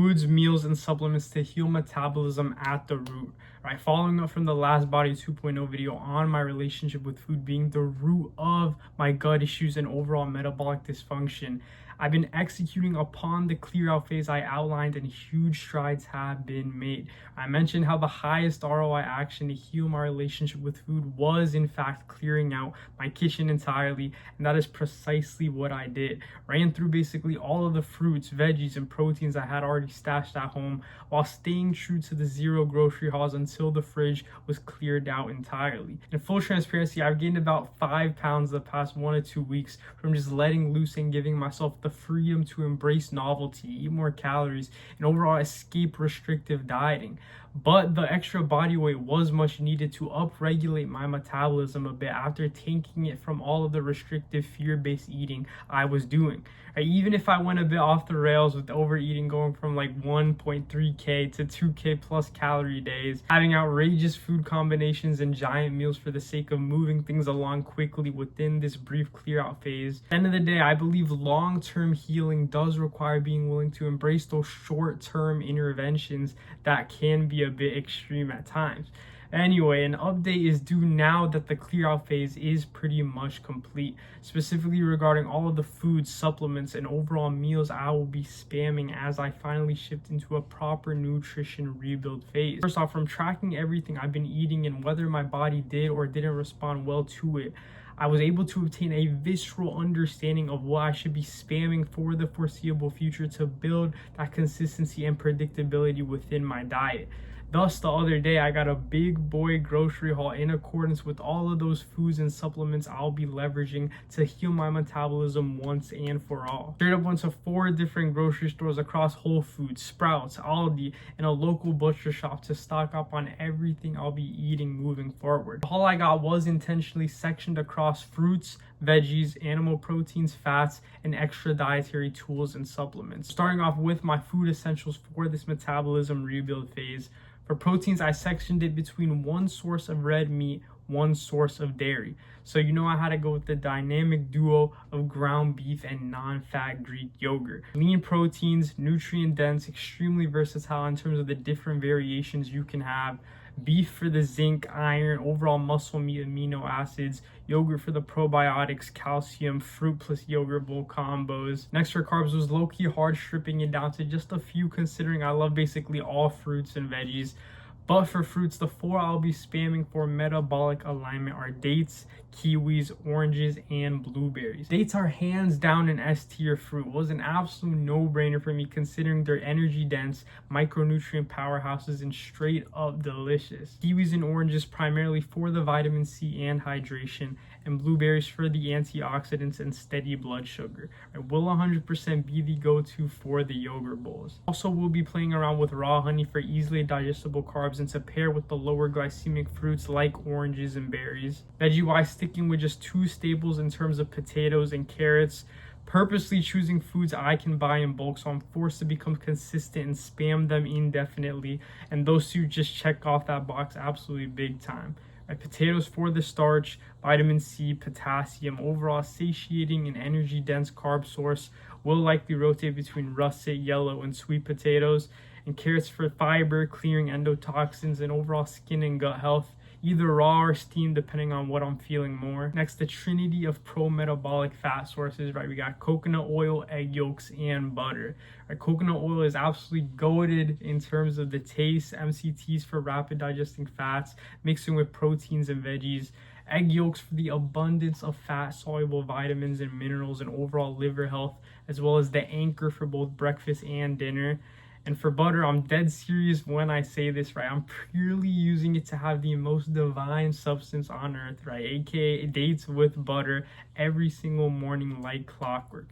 foods, meals, and supplements to heal metabolism at the root. Right, following up from the last Body 2.0 video on my relationship with food being the root of my gut issues and overall metabolic dysfunction, I've been executing upon the clear out phase I outlined, and huge strides have been made. I mentioned how the highest ROI action to heal my relationship with food was in fact clearing out my kitchen entirely, and that is precisely what I did. Ran through basically all of the fruits, veggies, and proteins I had already stashed at home while staying true to the zero grocery hauls until the fridge was cleared out entirely. In full transparency, I've gained about 5 pounds the past 1 to 2 weeks from just letting loose and giving myself the freedom to embrace novelty, eat more calories, and overall escape restrictive dieting. But the extra body weight was much needed to upregulate my metabolism a bit after taking it from all of the restrictive fear-based eating I was doing. Even if I went a bit off the rails with overeating, going from like 1.3k to 2k plus calorie days, having outrageous food combinations and giant meals for the sake of moving things along quickly within this brief clear out phase. At the end of the day, I believe long-term healing does require being willing to embrace those short-term interventions that can be a bit extreme at times. Anyway, an update is due now that the clear out phase is pretty much complete, specifically regarding all of the foods, supplements, and overall meals I will be spamming as I finally shift into a proper nutrition rebuild phase. First off, from tracking everything I've been eating and whether my body did or didn't respond well to it, I was able to obtain a visceral understanding of what I should be spamming for the foreseeable future to build that consistency and predictability within my diet. Thus, the other day, I got a big boy grocery haul in accordance with all of those foods and supplements I'll be leveraging to heal my metabolism once and for all. Straight up went to 4 different grocery stores across Whole Foods, Sprouts, Aldi, and a local butcher shop to stock up on everything I'll be eating moving forward. The haul I got was intentionally sectioned across fruits, veggies, animal proteins, fats, and extra dietary tools and supplements. Starting off with my food essentials for this metabolism rebuild phase. For proteins, I sectioned it between 1 source of red meat, 1 source of dairy. So I had to go with the dynamic duo of ground beef and non-fat Greek yogurt. Lean proteins, nutrient dense, extremely versatile in terms of the different variations you can have. Beef for the zinc, iron, overall muscle meat, amino acids, yogurt for the probiotics, calcium, fruit plus yogurt bowl combos. Next for carbs was low-key hard stripping it down to just a few, considering I love basically all fruits and veggies. But for fruits, the 4 I'll be spamming for metabolic alignment are dates, kiwis, oranges, and blueberries. Dates are hands down an S tier fruit. It was an absolute no-brainer for me considering their energy dense, micronutrient powerhouses and straight up delicious. Kiwis and oranges primarily for the vitamin C and hydration, and blueberries for the antioxidants and steady blood sugar. I will 100% be the go-to for the yogurt bowls. Also, we'll be playing around with raw honey for easily digestible carbs and to pair with the lower glycemic fruits like oranges and berries. Veggie-wise, sticking with just 2 staples in terms of potatoes and carrots. Purposely choosing foods I can buy in bulk, so I'm forced to become consistent and spam them indefinitely, and those 2 just check off that box absolutely big time. Potatoes for the starch, vitamin C, potassium, overall satiating and energy dense carb source. Will likely rotate between russet, yellow, and sweet potatoes. And carrots for fiber, clearing endotoxins, and overall skin and gut health. Either raw or steamed depending on what I'm feeling more. Next, the trinity of pro-metabolic fat sources, right? We got coconut oil, egg yolks, and butter. Coconut oil is absolutely goated in terms of the taste. MCTs for rapid digesting fats, mixing with proteins and veggies. Egg yolks for the abundance of fat-soluble vitamins and minerals and overall liver health, as well as the anchor for both breakfast and dinner. And for butter, I'm dead serious when I say this, right? I'm purely using it to have the most divine substance on earth, right? AKA dates with butter every single morning like clockwork.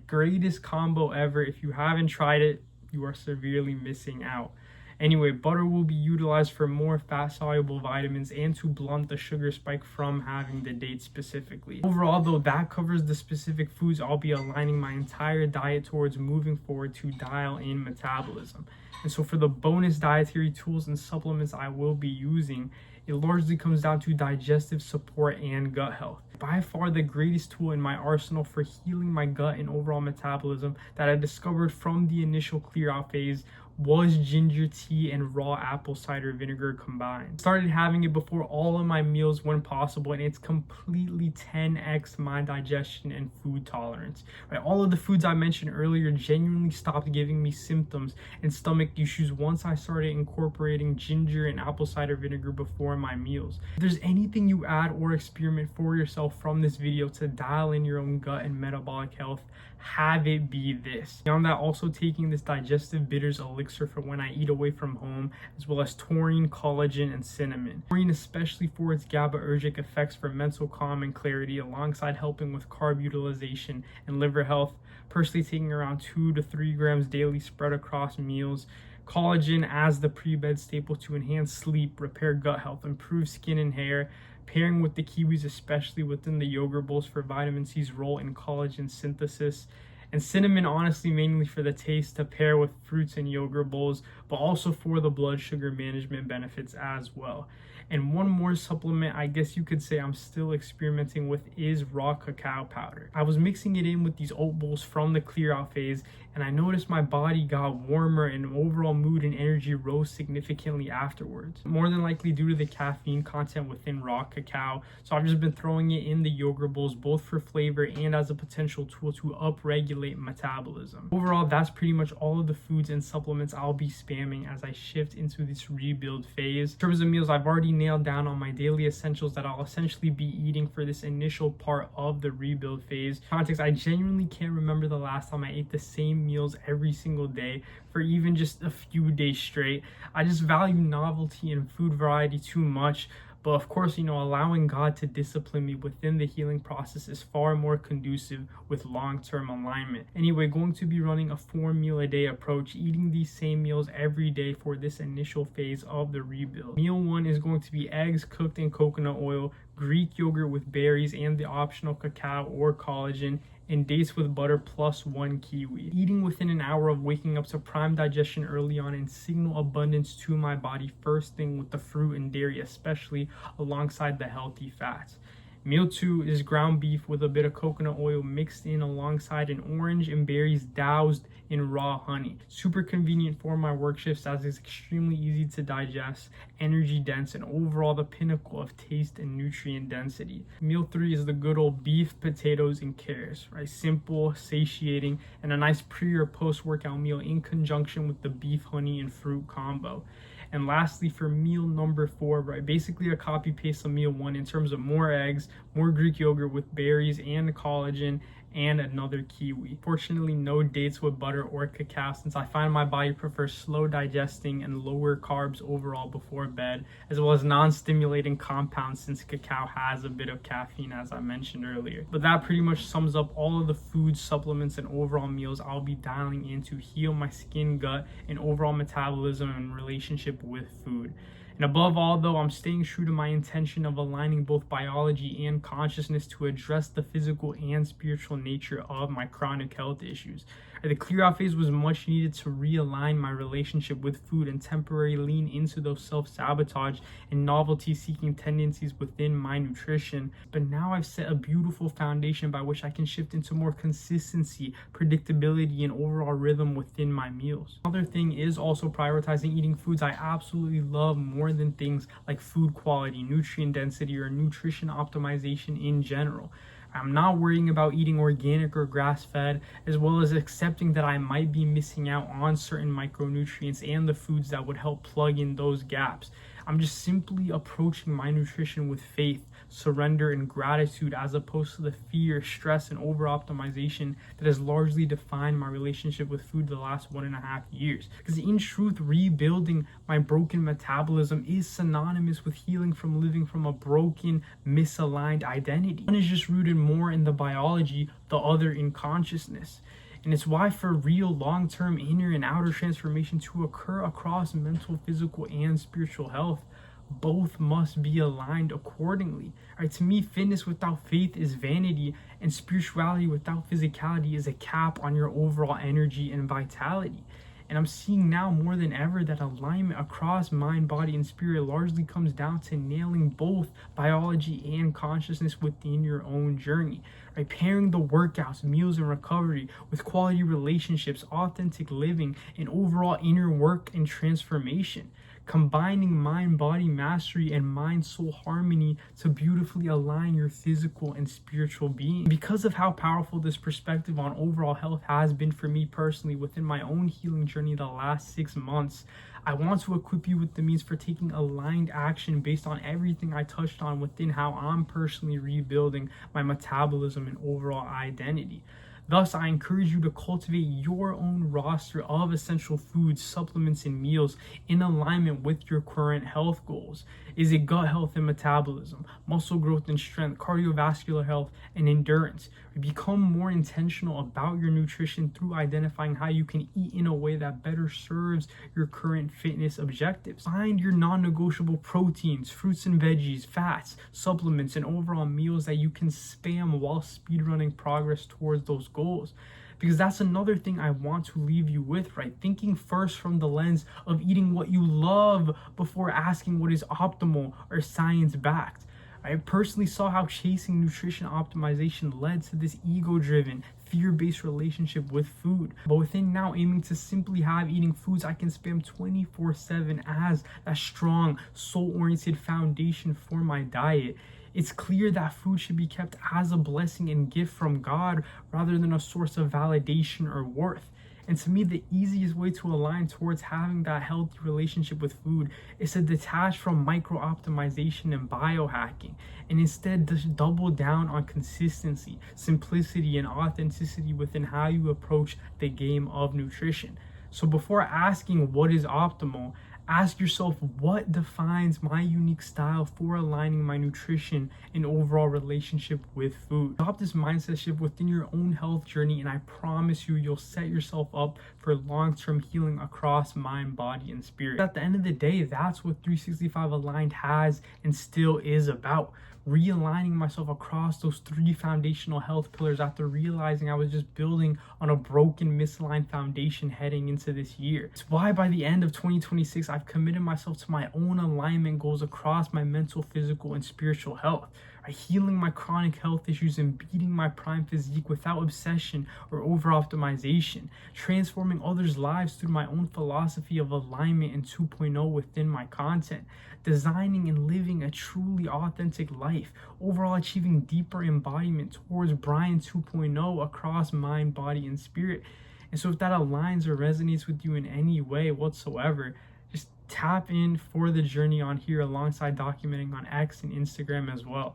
Greatest combo ever. If you haven't tried it, you are severely missing out. Anyway, butter will be utilized for more fat-soluble vitamins and to blunt the sugar spike from having the dates specifically. Overall, though, that covers the specific foods I'll be aligning my entire diet towards moving forward to dial in metabolism. And so for the bonus dietary tools and supplements I will be using, it largely comes down to digestive support and gut health. By far the greatest tool in my arsenal for healing my gut and overall metabolism that I discovered from the initial clear out phase was ginger tea and raw apple cider vinegar combined. Started having it before all of my meals when possible, and it's completely 10x my digestion and food tolerance. Right? All of the foods I mentioned earlier genuinely stopped giving me symptoms and stomach issues once I started incorporating ginger and apple cider vinegar before my meals. If there's anything you add or experiment for yourself from this video to dial in your own gut and metabolic health, have it be this. Beyond that, also taking this digestive bitters elixir for when I eat away from home, as well as taurine, collagen, and cinnamon. Taurine especially for its GABAergic effects for mental calm and clarity, alongside helping with carb utilization and liver health. Personally taking around 2 to 3 grams daily spread across meals. Collagen as the pre-bed staple to enhance sleep, repair gut health, improve skin and hair. Pairing with the kiwis, especially within the yogurt bowls for vitamin C's role in collagen synthesis. And cinnamon, honestly, mainly for the taste to pair with fruits and yogurt bowls, but also for the blood sugar management benefits as well. And one more supplement I guess you could say I'm still experimenting with is raw cacao powder. I was mixing it in with these oat bowls from the clear out phase, and I noticed my body got warmer and overall mood and energy rose significantly afterwards. More than likely due to the caffeine content within raw cacao. So I've just been throwing it in the yogurt bowls both for flavor and as a potential tool to upregulate metabolism. Overall, that's pretty much all of the foods and supplements I'll be spamming as I shift into this rebuild phase. In terms of meals, I've already nailed down on my daily essentials that I'll essentially be eating for this initial part of the rebuild phase. Context, I genuinely can't remember the last time I ate the same meals every single day for even just a few days straight. I just value novelty and food variety too much. But of course, allowing God to discipline me within the healing process is far more conducive with long-term alignment. Anyway, going to be running a 4-meal-a-day approach, eating these same meals every day for this initial phase of the rebuild. Meal 1 is going to be eggs cooked in coconut oil, Greek yogurt with berries and the optional cacao or collagen, and dates with butter plus 1 kiwi. Eating within an hour of waking up to prime digestion early on and signal abundance to my body first thing with the fruit and dairy, especially alongside the healthy fats. Meal 2 is ground beef with a bit of coconut oil mixed in alongside an orange and berries doused in raw honey. Super convenient for my work shifts as it's extremely easy to digest, energy dense, and overall the pinnacle of taste and nutrient density. Meal 3 is the good old beef, potatoes, and carrots, right? Simple, satiating, and a nice pre or post workout meal in conjunction with the beef, honey, and fruit combo. And lastly, for meal number 4, right, basically a copy paste of meal 1 in terms of more eggs, more Greek yogurt with berries and collagen, and another kiwi. Fortunately, no dates with butter or cacao, since I find my body prefers slow digesting and lower carbs overall before bed, as well as non-stimulating compounds since cacao has a bit of caffeine, as I mentioned earlier. But that pretty much sums up all of the foods, supplements, and overall meals I'll be dialing in to heal my skin, gut, and overall metabolism and relationship with food. And above all, though, I'm staying true to my intention of aligning both biology and consciousness to address the physical and spiritual nature of my chronic health issues. The clear out phase was much needed to realign my relationship with food and temporarily lean into those self-sabotage and novelty-seeking tendencies within my nutrition. But now I've set a beautiful foundation by which I can shift into more consistency, predictability, and overall rhythm within my meals. Another thing is also prioritizing eating foods I absolutely love more than things like food quality, nutrient density, or nutrition optimization in general. I'm not worrying about eating organic or grass-fed, as well as accepting that I might be missing out on certain micronutrients and the foods that would help plug in those gaps. I'm just simply approaching my nutrition with faith, surrender, and gratitude, as opposed to the fear, stress, and over-optimization that has largely defined my relationship with food the last 1.5 years. Because in truth, rebuilding my broken metabolism is synonymous with healing from living from a broken, misaligned identity. One is just rooted more in the biology, the other in consciousness. And it's why for real long-term inner and outer transformation to occur across mental, physical, and spiritual health, both must be aligned accordingly. Right? To me, fitness without faith is vanity, and spirituality without physicality is a cap on your overall energy and vitality. And I'm seeing now more than ever that alignment across mind, body, and spirit largely comes down to nailing both biology and consciousness within your own journey. Right? Pairing the workouts, meals, and recovery with quality relationships, authentic living, and overall inner work and transformation. Combining mind-body mastery and mind-soul harmony to beautifully align your physical and spiritual being. Because of how powerful this perspective on overall health has been for me personally within my own healing journey the last 6 months, I want to equip you with the means for taking aligned action based on everything I touched on within how I'm personally rebuilding my metabolism and overall identity. Thus, I encourage you to cultivate your own roster of essential foods, supplements, and meals in alignment with your current health goals. Is it gut health and metabolism, muscle growth and strength, cardiovascular health, and endurance? Become more intentional about your nutrition through identifying how you can eat in a way that better serves your current fitness objectives. Find your non-negotiable proteins, fruits and veggies, fats, supplements, and overall meals that you can spam while speedrunning progress towards those goals. Because that's another thing I want to leave you with, right? Thinking first from the lens of eating what you love before asking what is optimal or science-backed. I personally saw how chasing nutrition optimization led to this ego-driven, fear-based relationship with food. But within now aiming to simply have eating foods I can spam 24/7 as a strong, soul-oriented foundation for my diet, it's clear that food should be kept as a blessing and gift from God rather than a source of validation or worth. And to me, the easiest way to align towards having that healthy relationship with food is to detach from micro-optimization and biohacking and instead just double down on consistency, simplicity, and authenticity within how you approach the game of nutrition. So before asking what is optimal, ask yourself what defines my unique style for aligning my nutrition and overall relationship with food. Adopt this mindset shift within your own health journey, and I promise you'll set yourself up for long-term healing across mind, body, and spirit. At the end of the day, that's what 365 Aligned has and still is about. Realigning myself across those 3 foundational health pillars after realizing I was just building on a broken, misaligned foundation heading into this year. It's why by the end of 2026, I've committed myself to my own alignment goals across my mental, physical, and spiritual health. Healing my chronic health issues and beating my prime physique without obsession or over-optimization. Transforming others' lives through my own philosophy of alignment and 2.0 within my content. Designing and living a truly authentic life. Overall achieving deeper embodiment towards Brian 2.0 across mind, body, and spirit. And so if that aligns or resonates with you in any way whatsoever, just tap in for the journey on here alongside documenting on X and Instagram as well.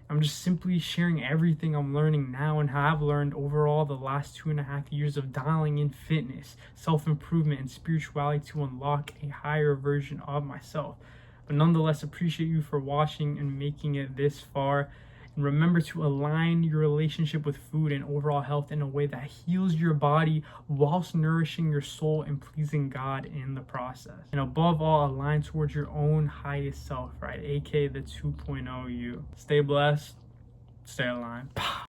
I'm just simply sharing everything I'm learning now and have learned overall the last 2.5 years of dialing in fitness, self-improvement, and spirituality to unlock a higher version of myself. But nonetheless, appreciate you for watching and making it this far. And remember to align your relationship with food and overall health in a way that heals your body whilst nourishing your soul and pleasing God in the process. And above all, align towards your own highest self, right? AKA the 2.0 you. Stay blessed, stay aligned.